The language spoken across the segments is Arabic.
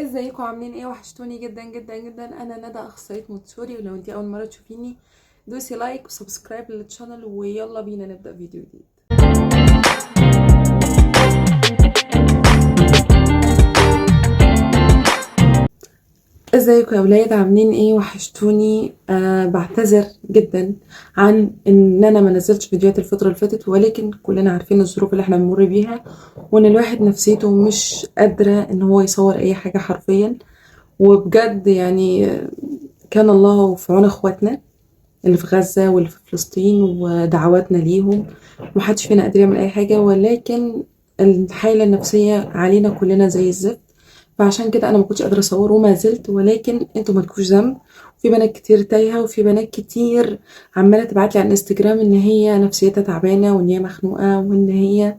ازيكم عاملين ايه؟ وحشتوني جدا جدا جدا. انا ندى، اخصائيه موتسوري، ولو انتي اول مره تشوفيني دوسي لايك وسبسكرايب للشانل، ويلا بينا نبدا فيديو جديد. ازيكم يا ولاد، عاملين ايه؟ وحشتوني. بعتذر جدا عن ان انا ما نزلتش فيديوهات الفتره اللي فاتت، ولكن كلنا عارفين الظروف اللي احنا بنمر بيها، وان الواحد نفسيته مش قادره ان هو يصور اي حاجه حرفيا. وبجد يعني كان الله في عون اخواتنا اللي في غزة واللي في فلسطين، ودعواتنا ليهم. محدش فينا قادر يعمل أي حاجة، ولكن الحالة النفسية علينا كلنا زي الزفت. فعشان كده أنا ما كنتش قادرة أصور وما زلت، ولكن انتوا مالكوش ذنب. في بنات كتير تايهة، وفي بنات كتير عمالة تبعتلي على الانستجرام إن هي نفسيتها تعبانة، وإن هي مخنوقة، وإن هي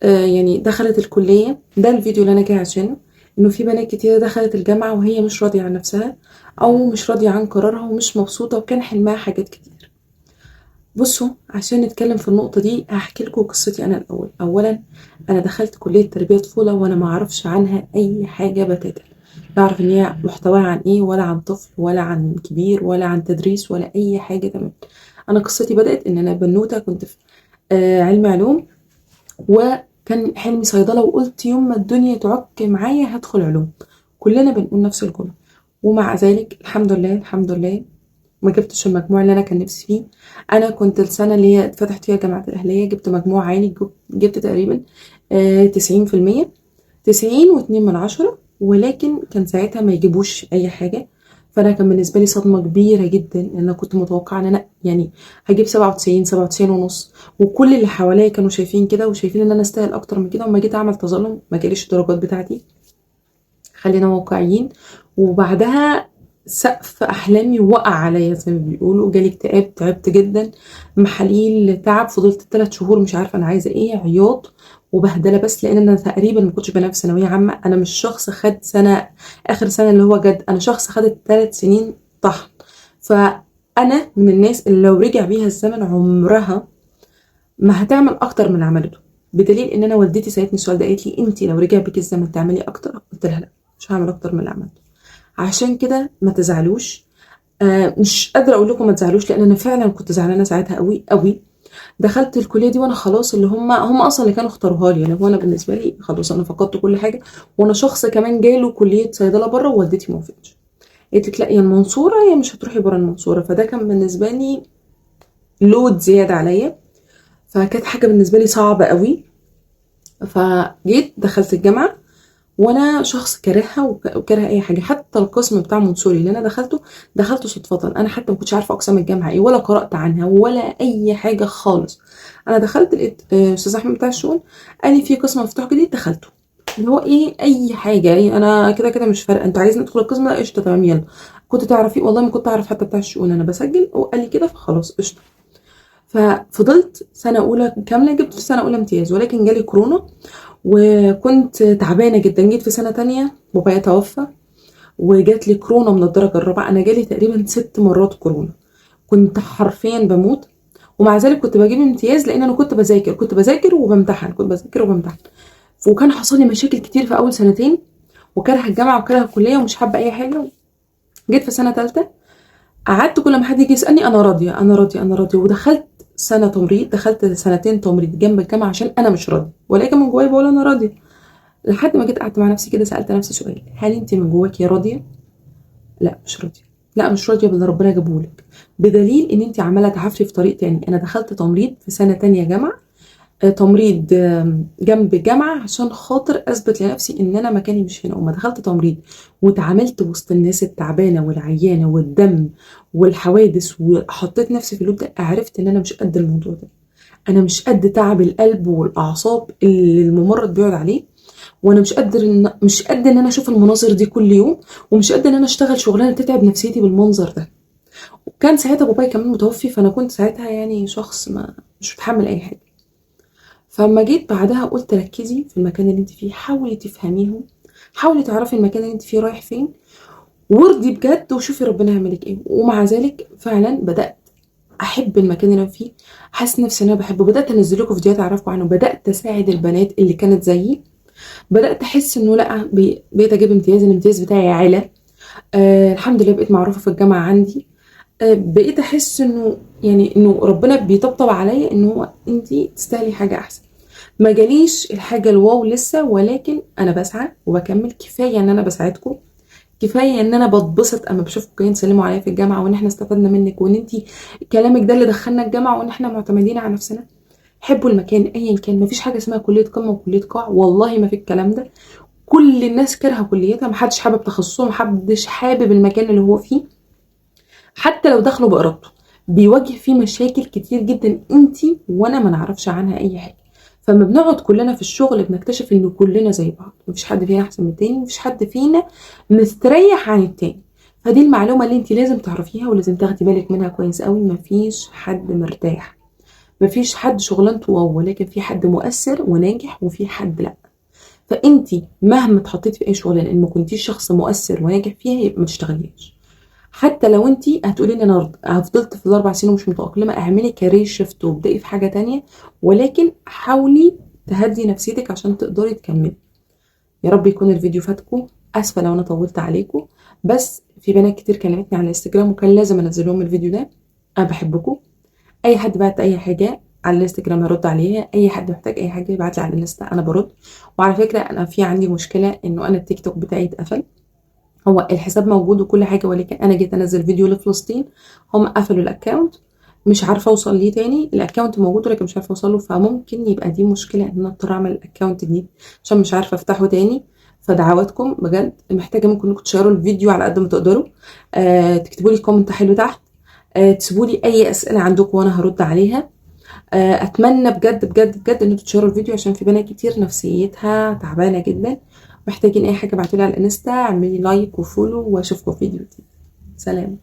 يعني دخلت الكلية. ده الفيديو اللي أنا جاي عشانه. إنه في بنات كتير دخلت الجامعة وهي مش راضية عن نفسها، أو مش راضية عن قرارها، ومش مبسوطة، وكان حلمها حاجات كتير. بصوا، عشان نتكلم في النقطة دي هحكي لكم قصتي أنا الأول. أولا، أنا دخلت كلية تربية طفولة وأنا ما أعرفش عنها أي حاجة بتاتا. لا أعرف إن هي محتواها عن إيه، ولا عن طفل، ولا عن كبير، ولا عن تدريس، ولا أي حاجة. تمام. أنا قصتي بدأت إن أنا بنوتة كنت في علم علوم، وكان حلمي صيدلة، وقلت يوم ما الدنيا تعك معايا هدخل علوم. كلنا بنقول نفس الجملة. ومع ذلك الحمد لله الحمد لله ما جبتش المجموع اللي انا كان نفسي فيه. انا كنت السنه اللي هي اتفتحت فيها جامعه الاهليه جبت مجموع عالي، جبت تقريبا 90%، 90.2 من 10. ولكن كان ساعتها ما يجيبوش اي حاجه. فانا كان بالنسبه لي صدمه كبيره جدا، لان انا كنت متوقعه ان انا يعني هجيب 97، 97 ونص. وكل اللي حواليا كانوا شايفين كده، وشايفين ان انا استاهل اكتر من كده. وما جيت اعمل تظلم ما جاليش الدرجات بتاعتي. خلينا واقعيين. وبعدها سقف احلامي وقع عليا زي ما بيقولوا، جالي اكتئاب، تعبت جدا، محاليل تعب. فضلت 3 شهور مش عارفه انا عايزه ايه، عياط وبهدله. بس لان انا تقريبا ما كنتش بنافس ثانويه عامه. انا مش شخص خد سنه اخر سنه اللي هو جد، انا شخص خدت 3 سنين طحن. فانا من الناس اللي لو رجع بيها الزمن عمرها ما هتعمل اكتر من اللي عملته. بدليل ان انا والدتي سالتني السؤال ده، قالت لي انت لو رجع بيك الزمن تعملي اكتر؟ قلت لها لا، مش هعمل اكتر من اللي عملته. عشان كده ما تزعلوش. مش قادره اقول لكم ما تزعلوش، لان انا فعلا كنت زعلانه ساعتها قوي قوي. دخلت الكليه دي وانا خلاص، اللي هم اصلا اللي كانوا اختاروها لي. يعني هو انا بالنسبه لي خلاص انا فقدت كل حاجه. وانا شخص كمان جاله كليه صيدله بره، ووالدتي ما وافقتش. قالت لك لا، يا المنصوره يا مش هتروحي بره المنصوره. فده كان بالنسبه لي لود زياده عليا. فكانت حاجه بالنسبه لي صعبه قوي. فجيت دخلت الجامعه وانا شخص كارهها وكاره اي حاجه. حتى القسم بتاع منصوري اللي انا دخلته صدفه. انا حتى ما كنتش عارفه اقسام الجامعه ايه، ولا قرات عنها، ولا اي حاجه خالص. انا دخلت لقيت استاذ احمد بتاع الشؤون قال لي في قسم مفتوح جديد دخلته. اللي هو ايه، اي حاجه يعني، انا كده كده مش فارقه، انتوا عايزين ندخل القسم ده قشطه تمام يلا. كنت تعرفي والله ما كنت اعرف حتى بتاع الشؤون، انا بسجل وقال لي كده فخلاص قشطه. ففضلت سنه اولى كامله، جبت في سنه اولى امتياز، ولكن جالي كورونا وكنت تعبانه جدا. جيت في سنه تانية بابايا توفى، وجات لي كورونا من الدرجه الرابعه. انا جالي تقريبا 6 مرات كورونا، كنت حرفيا بموت. ومع ذلك كنت بجيب امتياز، لان انا كنت بذاكر وبمتحن، كنت بذاكر وبمتحن. وكان حصل لي مشاكل كتير في اول سنتين، وكره الجامعه وكره الكليه ومش حابه اي حاجه. جيت في سنه ثالثه، قعدت كل ما حد يجي يسالني انا راضيه انا راضيه انا راضيه. ودخلت سنه تمريض، دخلت سنتين تمريض جنب الجامعه عشان انا مش راضيه، ولكن من جوايا بقول انا راضيه. لحد ما جيت قعدت مع نفسي كده، سالت نفسي سؤال: هل انت من جواكي راضيه؟ لا مش راضيه. لا مش راضيه باللي ربنا جابهولك، بدليل ان انت عماله تعافري في طريق تاني. انا دخلت تمريض في سنه تانية جامعه، تمريض جنب الجامعه، عشان خاطر اثبت لنفسي ان انا مكاني مش هنا. وما دخلت تمريض واتعاملت وسط الناس التعبانه والعيانه والدم والحوادث، وحطيت نفسي في اللوب ده، عرفت ان انا مش قد الموضوع ده. انا مش قد تعب القلب والاعصاب اللي الممرض بيقعد عليه. وانا مش قد ان انا اشوف المناظر دي كل يوم. ومش قد ان انا اشتغل شغلانه تتعب نفسيتي بالمنظر ده. وكان ساعتها بابايا كمان متوفي، فانا كنت ساعتها يعني شخص ما مش بتحمل اي حاجه. فلما جيت بعدها قلت ركزي في المكان اللي انت فيه، حاولي تفهميهم، حاولي تعرفي المكان اللي انت فيه رايح فين، وارضي بجد وشوفي ربنا هيعملك ايه. ومع ذلك فعلا بدات احب المكان اللي انا فيه، حاسه نفسي ان انا بحبه. بدات انزل لكم فيديوهات اعرفكم عنه، بدات اساعد البنات اللي كانت زيي. بدات احس انه لا، بقيت اجيب امتياز، الامتياز بتاعي عالي. الحمد لله بقيت معروفه في الجامعه عندي. بقيت احس انه يعني انه ربنا بيطبطب عليا، ان هو انتي تستاهلي حاجه احسن. ما جاليش الحاجه الواو لسه، ولكن انا بسعى وبكمل. كفايه ان انا بساعدكم، كفايه ان انا بتبسط اما بشوفكم جايين تسلموا عليا في الجامعه، وان احنا استفدنا منك، وان انتي كلامك ده اللي دخلنا الجامعه، وان احنا معتمدين على نفسنا. حبوا المكان ايا كان، مفيش حاجه اسمها كليه قمه وكليه قاع، والله ما في الكلام ده. كل الناس كارهه كليتها، محدش حابب تخصصه، محدش حابب المكان اللي هو فيه. حتى لو دخلوا بارادته بيواجه فيه مشاكل كتير جدا انتي وانا ما نعرفش عنها اي حاجه. فما بنقعد كلنا في الشغل بنكتشف ان كلنا زي بعض، مفيش حد فينا احسن من التاني، مفيش حد فينا مستريح عن التاني. فدي المعلومه اللي انتي لازم تعرفيها ولازم تاخدي بالك منها كويس قوي. مفيش حد مرتاح، مفيش حد شغلانته واو، ولكن في حد مؤثر وناجح وفي حد لا. فانتي مهما اتحطيتي في اي شغلانه ان ما كنتيش شخص مؤثر وناجح فيها، يبقى ما تشتغليش. حتى لو انتي هتقولي ان انا فضلت في الاربع سنين ومش متاقلمه، اعملي كارير شيفت وابدأي في حاجه تانية، ولكن حاولي تهدي نفسيتك عشان تقدري تكملي. يا رب يكون الفيديو فاتكم. اسفه لو انا طولت عليكم، بس في بنات كتير كلمتني على الانستجرام وكان لازم انزل لهم الفيديو ده. انا بحبكم. اي حد بعت اي حاجه على الانستجرام هرد عليها، اي حد محتاج اي حاجه يبعت لي على الانستا انا برد. وعلى فكره انا في عندي مشكله انه انا التيك توك بتاعي اتقفل. هو الحساب موجود وكل حاجه، ولكن انا جيت انزل فيديو لفلسطين، هم قفلوا الاكونت. مش عارفه اوصل ليه تاني. الاكونت موجود ولكن مش عارفه اوصله، فممكن يبقى دي مشكله ان انا اضطر اعمل اكونت جديد عشان مش عارفه افتحه تاني. فدعواتكم بجد محتاجه منكم انكم تشيروا الفيديو على قد ما تقدروا. تكتبوا لي كومنت حلو تحت. تسيبوا لي اي اسئله عندكم وانا هرد عليها. اتمنى بجد بجد بجد ان انتوا تشيروا الفيديو، عشان في بنات كتير نفسيتها تعبانه جدا. محتاجين اي حاجه ابعتولي على الانستا، اعملي لايك وفولو، واشوفكم في فيديو جديد. سلام.